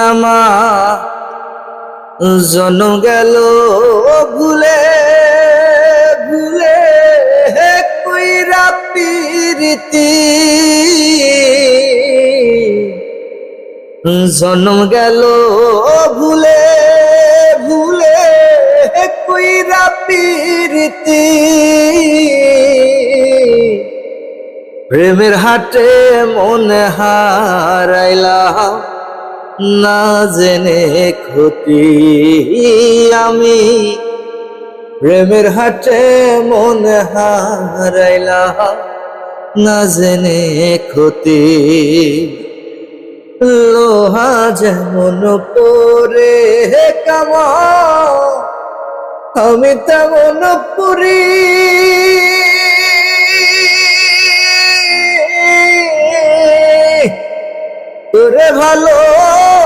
আমার জন্ম গেল ভুলে ভুলে কইরা প্রীতি জন্ম গেল ভুলে ভুলে কইরা প্রীতি প্রেমের হাটে মনে হারাইলাম না জেনে ক্ষতি আমি প্রেমের হাটে মনে হারাইলাম না জেনে ক্ষতি লোহা যেমন পরে কামা আমি তেমন পুরি তোরে ভালো